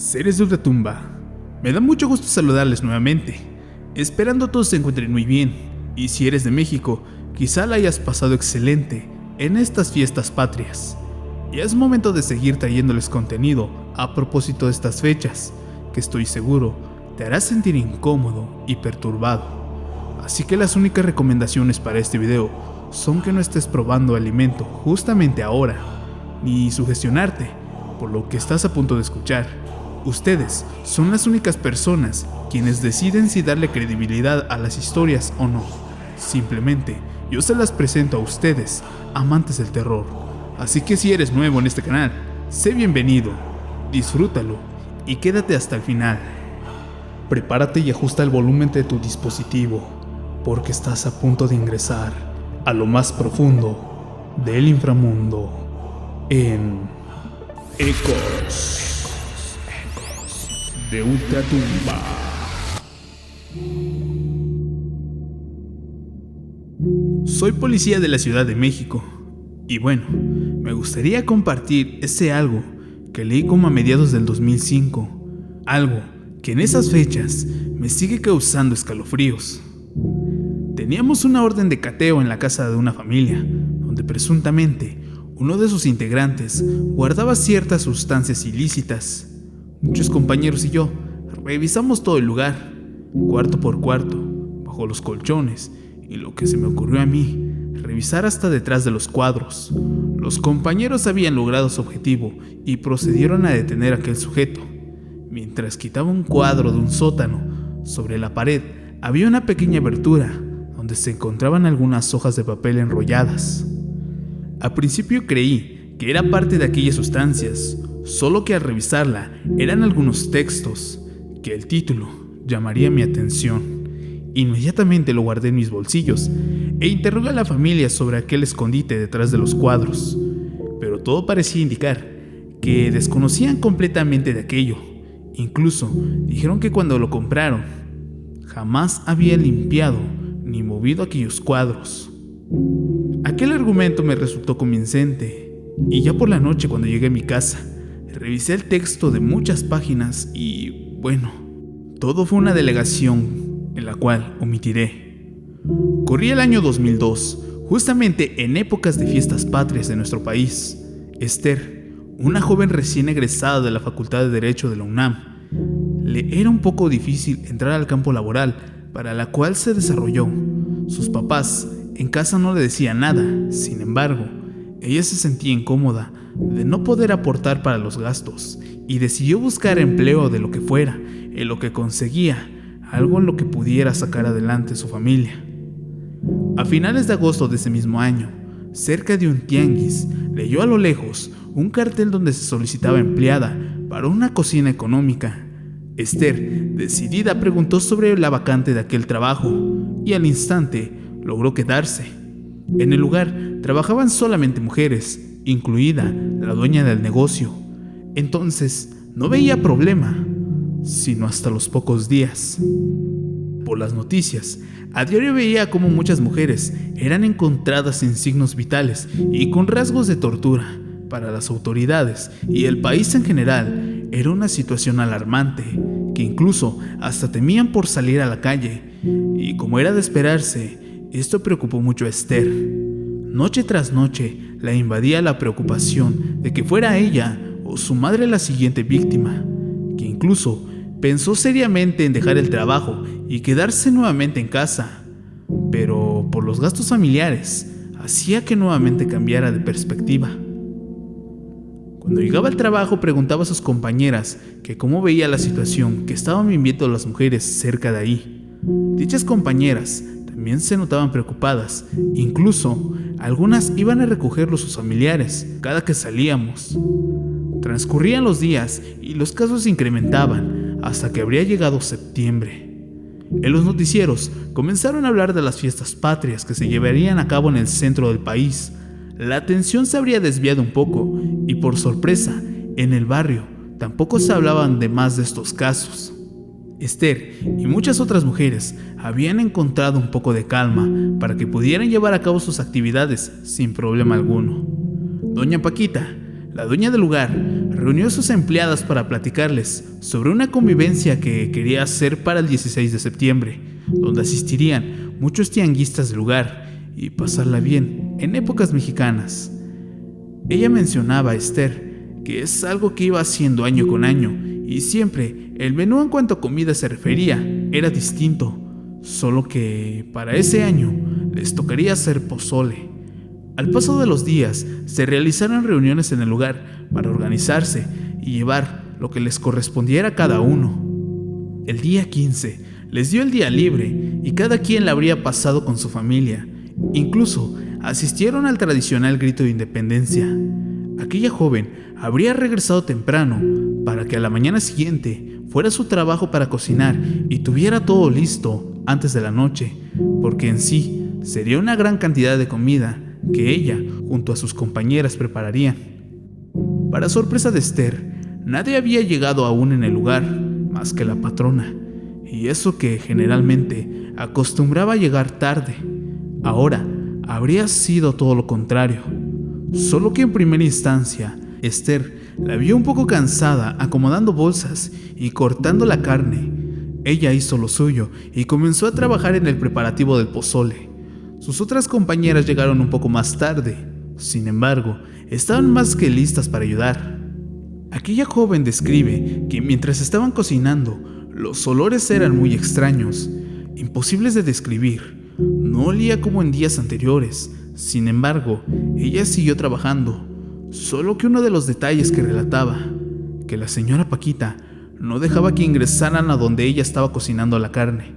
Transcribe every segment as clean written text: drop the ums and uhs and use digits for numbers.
Seres de Ultratumba, me da mucho gusto saludarles nuevamente, esperando todos se encuentren muy bien, y si eres de México, quizá la hayas pasado excelente en estas fiestas patrias. Y es momento de seguir trayéndoles contenido a propósito de estas fechas, que estoy seguro te hará sentir incómodo y perturbado. Así que las únicas recomendaciones para este video son que no estés probando alimento justamente ahora, ni sugestionarte por lo que estás a punto de escuchar. Ustedes son las únicas personas quienes deciden si darle credibilidad a las historias o no. Simplemente yo se las presento a ustedes, amantes del terror. Así que si eres nuevo en este canal, sé bienvenido, disfrútalo y quédate hasta el final. Prepárate y ajusta el volumen de tu dispositivo, porque estás a punto de ingresar a lo más profundo del inframundo en Ecos de Ultratumba. Soy policía de la Ciudad de México y bueno, me gustaría compartir ese algo que leí como a mediados del 2005, algo que en esas fechas me sigue causando escalofríos. Teníamos una orden de cateo en la casa de una familia, donde presuntamente uno de sus integrantes guardaba ciertas sustancias ilícitas. Muchos compañeros y yo revisamos todo el lugar, cuarto por cuarto, bajo los colchones, y lo que se me ocurrió a mí, revisar hasta detrás de los cuadros. Los compañeros habían logrado su objetivo y procedieron a detener a aquel sujeto. Mientras quitaba un cuadro de un sótano, sobre la pared había una pequeña abertura donde se encontraban algunas hojas de papel enrolladas. Al principio creí que era parte de aquellas sustancias, solo que al revisarla eran algunos textos que el título llamaría mi atención. Inmediatamente lo guardé en mis bolsillos e interrogué a la familia sobre aquel escondite detrás de los cuadros, pero todo parecía indicar que desconocían completamente de aquello. Incluso dijeron que cuando lo compraron jamás había limpiado ni movido aquellos cuadros. Aquel argumento me resultó convincente y ya por la noche, cuando llegué a mi casa, revisé el texto de muchas páginas y bueno, todo fue una delegación en la cual omitiré. Corría el año 2002, justamente en épocas de fiestas patrias de nuestro país. Esther, una joven recién egresada de la Facultad de Derecho de la UNAM, le era un poco difícil entrar al campo laboral para la cual se desarrolló. Sus papás en casa no le decían nada, sin embargo, ella se sentía incómoda de no poder aportar para los gastos y decidió buscar empleo de lo que fuera, en lo que conseguía, algo en lo que pudiera sacar adelante su familia. A finales de agosto de ese mismo año, cerca de un tianguis, leyó a lo lejos un cartel donde se solicitaba empleada para una cocina económica. Esther, decidida, preguntó sobre la vacante de aquel trabajo y al instante logró quedarse. En el lugar trabajaban solamente mujeres, incluida la dueña del negocio. Entonces no veía problema, sino hasta los pocos días. Por las noticias, a diario veía cómo muchas mujeres eran encontradas sin signos vitales y con rasgos de tortura. Para las autoridades y el país en general, era una situación alarmante, que incluso hasta temían por salir a la calle. Y como era de esperarse, esto preocupó mucho a Esther. Noche tras noche la invadía la preocupación de que fuera ella o su madre la siguiente víctima, que incluso pensó seriamente en dejar el trabajo y quedarse nuevamente en casa, pero por los gastos familiares hacía que nuevamente cambiara de perspectiva. Cuando llegaba al trabajo preguntaba a sus compañeras que cómo veía la situación que estaban viviendo las mujeres cerca de ahí. Dichas compañeras también se notaban preocupadas, incluso algunas iban a recogerlo sus familiares cada que salíamos. Transcurrían los días y los casos se incrementaban hasta que habría llegado septiembre. En los noticieros comenzaron a hablar de las fiestas patrias que se llevarían a cabo en el centro del país. La atención se habría desviado un poco y por sorpresa, en el barrio tampoco se hablaban de más de estos casos. Esther y muchas otras mujeres habían encontrado un poco de calma para que pudieran llevar a cabo sus actividades sin problema alguno. Doña Paquita, la dueña del lugar, reunió a sus empleadas para platicarles sobre una convivencia que quería hacer para el 16 de septiembre, donde asistirían muchos tianguistas del lugar y pasarla bien en épocas mexicanas. Ella mencionaba a Esther que es algo que iba haciendo año con año y siempre el menú en cuanto a comida se refería era distinto, solo que para ese año les tocaría hacer pozole. Al paso de los días se realizaron reuniones en el lugar para organizarse y llevar lo que les correspondiera a cada uno. El día 15 les dio el día libre y cada quien la habría pasado con su familia. Incluso asistieron al tradicional grito de independencia. Aquella joven habría regresado temprano para que a la mañana siguiente fuera a su trabajo para cocinar y tuviera todo listo antes de la noche, porque en sí sería una gran cantidad de comida que ella junto a sus compañeras prepararían. Para sorpresa de Esther, nadie había llegado aún en el lugar más que la patrona, y eso que generalmente acostumbraba a llegar tarde. Ahora habría sido todo lo contrario, solo que en primera instancia Esther la vio un poco cansada acomodando bolsas y cortando la carne. Ella hizo lo suyo y comenzó a trabajar en el preparativo del pozole. Sus otras compañeras llegaron un poco más tarde, sin embargo, estaban más que listas para ayudar. Aquella joven describe que mientras estaban cocinando, los olores eran muy extraños, imposibles de describir. No olía como en días anteriores. Sin embargo, ella siguió trabajando, solo que uno de los detalles que relataba, que la señora Paquita no dejaba que ingresaran a donde ella estaba cocinando la carne,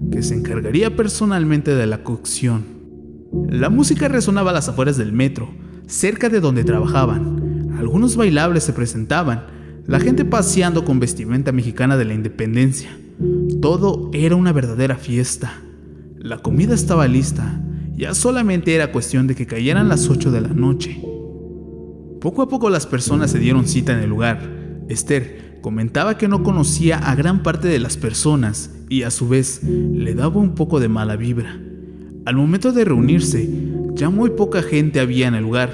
que se encargaría personalmente de la cocción. La música resonaba a las afueras del metro, cerca de donde trabajaban. Algunos bailables se presentaban, la gente paseando con vestimenta mexicana de la independencia. Todo era una verdadera fiesta. La comida estaba lista, ya solamente era cuestión de que cayeran las 8 de la noche. Poco a poco las personas se dieron cita en el lugar. Esther comentaba que no conocía a gran parte de las personas y a su vez le daba un poco de mala vibra. Al momento de reunirse, ya muy poca gente había en el lugar.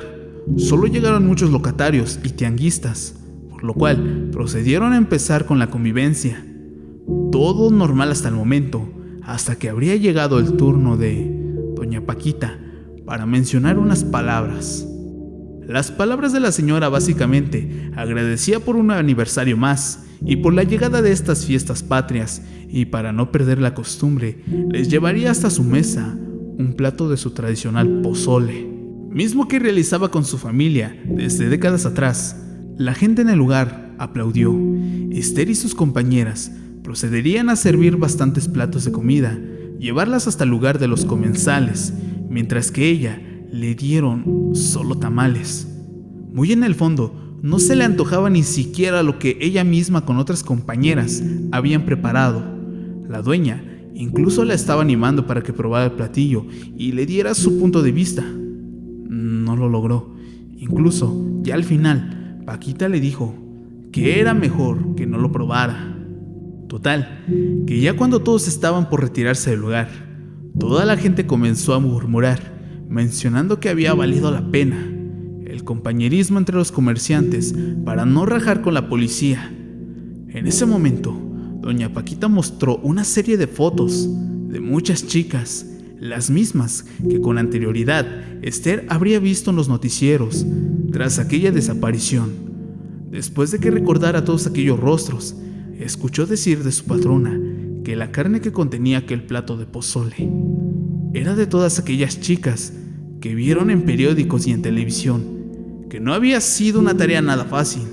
Solo llegaron muchos locatarios y tianguistas, por lo cual procedieron a empezar con la convivencia. Todo normal hasta el momento, hasta que habría llegado el turno de doña Paquita para mencionar unas palabras. Las palabras de la señora básicamente agradecía por un aniversario más y por la llegada de estas fiestas patrias, y para no perder la costumbre, les llevaría hasta su mesa un plato de su tradicional pozole, mismo que realizaba con su familia desde décadas atrás. La gente en el lugar aplaudió. Esther y sus compañeras procederían a servir bastantes platos de comida, llevarlas hasta el lugar de los comensales, mientras que ella le dieron solo tamales. Muy en el fondo, no se le antojaba ni siquiera lo que ella misma con otras compañeras habían preparado. La dueña incluso la estaba animando para que probara el platillo y le diera su punto de vista. No lo logró. Incluso, ya al final, Paquita le dijo que era mejor que no lo probara. Total, que ya cuando todos estaban por retirarse del lugar, toda la gente comenzó a murmurar, mencionando que había valido la pena el compañerismo entre los comerciantes para no rajar con la policía. En ese momento, doña Paquita mostró una serie de fotos de muchas chicas, las mismas que con anterioridad Esther habría visto en los noticieros tras aquella desaparición. Después de que recordara todos aquellos rostros, escuchó decir de su patrona que la carne que contenía aquel plato de pozole era de todas aquellas chicas que vieron en periódicos y en televisión, que no había sido una tarea nada fácil.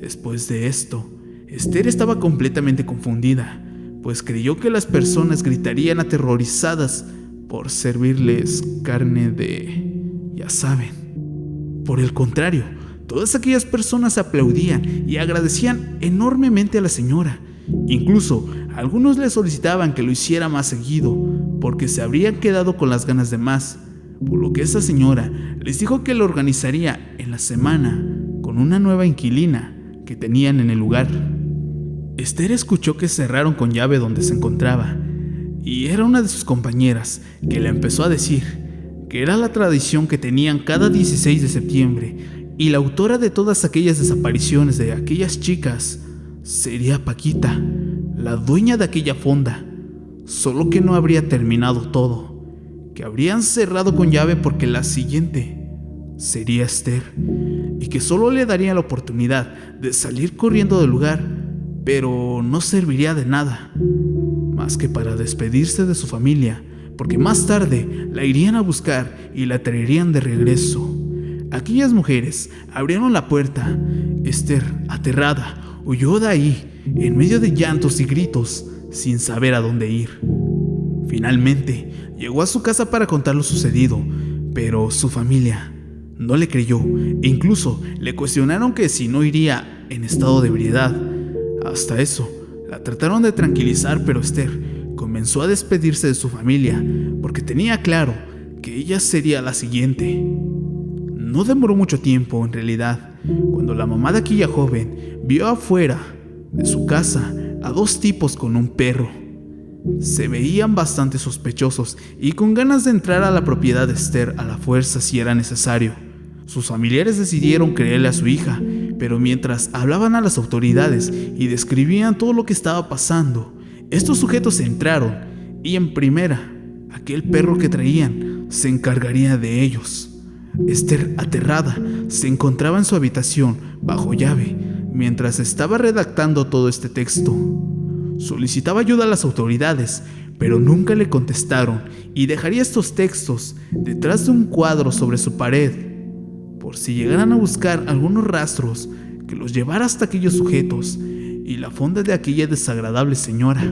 Después de esto, Esther estaba completamente confundida, pues creyó que las personas gritarían aterrorizadas por servirles carne de... ya saben. Por el contrario, todas aquellas personas aplaudían y agradecían enormemente a la señora. Incluso algunos le solicitaban que lo hiciera más seguido, porque se habrían quedado con las ganas de más, por lo que esa señora les dijo que lo organizaría en la semana con una nueva inquilina que tenían en el lugar. Esther escuchó que cerraron con llave donde se encontraba, y era una de sus compañeras que le empezó a decir que era la tradición que tenían cada 16 de septiembre y la autora de todas aquellas desapariciones de aquellas chicas sería Paquita, la dueña de aquella fonda. Solo que no habría terminado todo, que habrían cerrado con llave porque la siguiente sería Esther, y que solo le daría la oportunidad de salir corriendo del lugar, pero no serviría de nada, más que para despedirse de su familia, porque más tarde la irían a buscar y la traerían de regreso. Aquellas mujeres abrieron la puerta. Esther, aterrada, huyó de ahí, en medio de llantos y gritos, sin saber a dónde ir. Finalmente, llegó a su casa para contar lo sucedido, pero su familia no le creyó e incluso le cuestionaron que si no iría en estado de ebriedad. Hasta eso, la trataron de tranquilizar, pero Esther comenzó a despedirse de su familia porque tenía claro que ella sería la siguiente. No demoró mucho tiempo, en realidad, cuando la mamá de aquella joven vio afuera de su casa a dos tipos con un perro. Se veían bastante sospechosos y con ganas de entrar a la propiedad de Esther a la fuerza si era necesario. Sus familiares decidieron creerle a su hija, pero mientras hablaban a las autoridades y describían todo lo que estaba pasando, estos sujetos entraron y en primera, aquel perro que traían se encargaría de ellos. Esther, aterrada, se encontraba en su habitación bajo llave mientras estaba redactando todo este texto. Solicitaba ayuda a las autoridades, pero nunca le contestaron y dejaría estos textos detrás de un cuadro sobre su pared, por si llegaran a buscar algunos rastros que los llevara hasta aquellos sujetos y la fonda de aquella desagradable señora.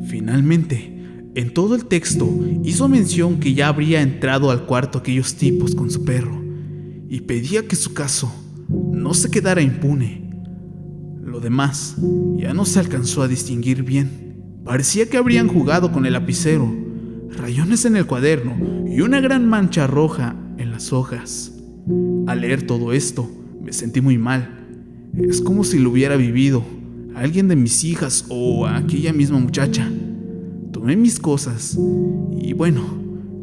Finalmente, en todo el texto hizo mención que ya habría entrado al cuarto aquellos tipos con su perro y pedía que su caso no se quedara impune. Lo demás ya no se alcanzó a distinguir bien. Parecía que habrían jugado con el lapicero, rayones en el cuaderno y una gran mancha roja en las hojas. Al leer todo esto, me sentí muy mal. Es como si lo hubiera vivido alguien de mis hijas o aquella misma muchacha. Tomé mis cosas y bueno,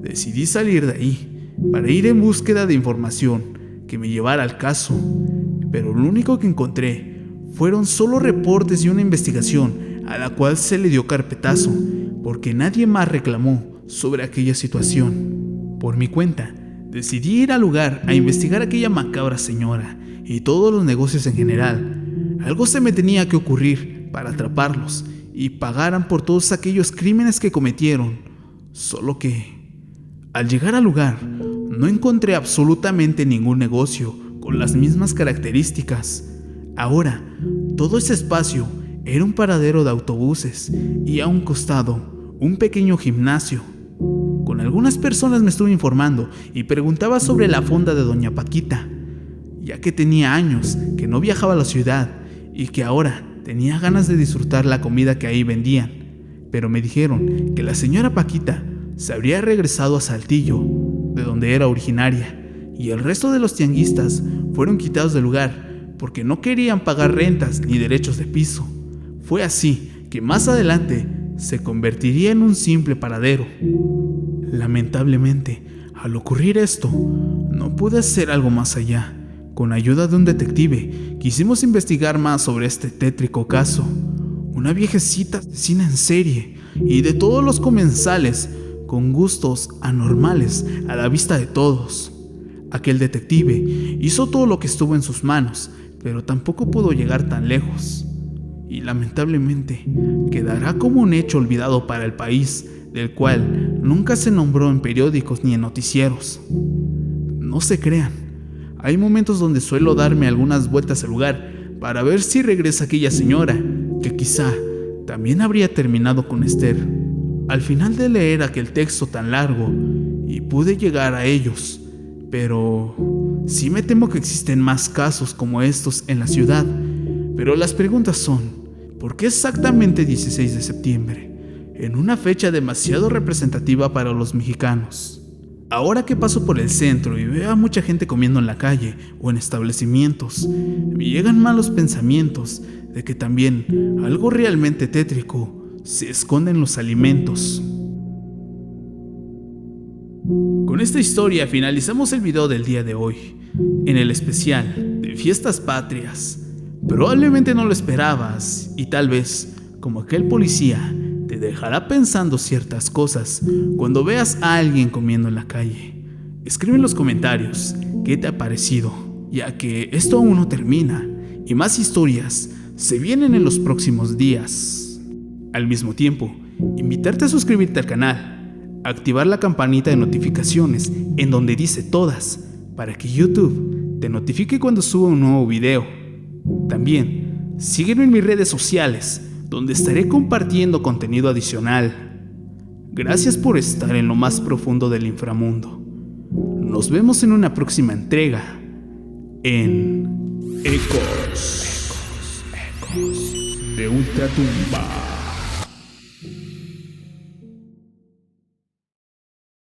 decidí salir de ahí para ir en búsqueda de información que me llevara al caso, pero lo único que encontré fueron solo reportes y una investigación a la cual se le dio carpetazo porque nadie más reclamó sobre aquella situación. Por mi cuenta, decidí ir al lugar a investigar a aquella macabra señora y todos los negocios en general. Algo se me tenía que ocurrir para atraparlos y pagaran por todos aquellos crímenes que cometieron. Solo que, al llegar al lugar, no encontré absolutamente ningún negocio con las mismas características. Ahora, todo ese espacio era un paradero de autobuses y a un costado, un pequeño gimnasio. Con algunas personas me estuve informando y preguntaba sobre la fonda de doña Paquita, ya que tenía años que no viajaba a la ciudad y que ahora tenía ganas de disfrutar la comida que ahí vendían, pero me dijeron que la señora Paquita se habría regresado a Saltillo, de donde era originaria, y el resto de los tianguistas fueron quitados del lugar porque no querían pagar rentas ni derechos de piso. Fue así que más adelante se convertiría en un simple paradero. Lamentablemente, al ocurrir esto, no pude hacer algo más allá. Con ayuda de un detective, quisimos investigar más sobre este tétrico caso. Una viejecita asesina en serie y de todos los comensales con gustos anormales a la vista de todos. Aquel detective hizo todo lo que estuvo en sus manos, pero tampoco pudo llegar tan lejos. Y lamentablemente, quedará como un hecho olvidado para el país, del cual nunca se nombró en periódicos ni en noticieros. No se crean, hay momentos donde suelo darme algunas vueltas al lugar para ver si regresa aquella señora, que quizá también habría terminado con Esther. Al final de leer aquel texto tan largo, y pude llegar a ellos, pero sí me temo que existen más casos como estos en la ciudad. Pero las preguntas son, ¿por qué exactamente 16 de septiembre? En una fecha demasiado representativa para los mexicanos. Ahora que paso por el centro y veo a mucha gente comiendo en la calle o en establecimientos, me llegan malos pensamientos de que también algo realmente tétrico se esconde en los alimentos. Con Con esta historia finalizamos el video del día de hoy, en el especial de Fiestas Patrias. Probablemente no lo esperabas y tal vez, como aquel policía, te dejará pensando ciertas cosas cuando veas a alguien comiendo en la calle. Escribe en los comentarios qué te ha parecido, ya que esto aún no termina y más historias se vienen en los próximos días. Al mismo tiempo, invitarte a suscribirte al canal, activar la campanita de notificaciones en donde dice todas, para que YouTube te notifique cuando suba un nuevo video. También, sígueme en mis redes sociales, donde estaré compartiendo contenido adicional. Gracias por estar en lo más profundo del inframundo. Nos vemos en una próxima entrega en Ecos de Ultratumba.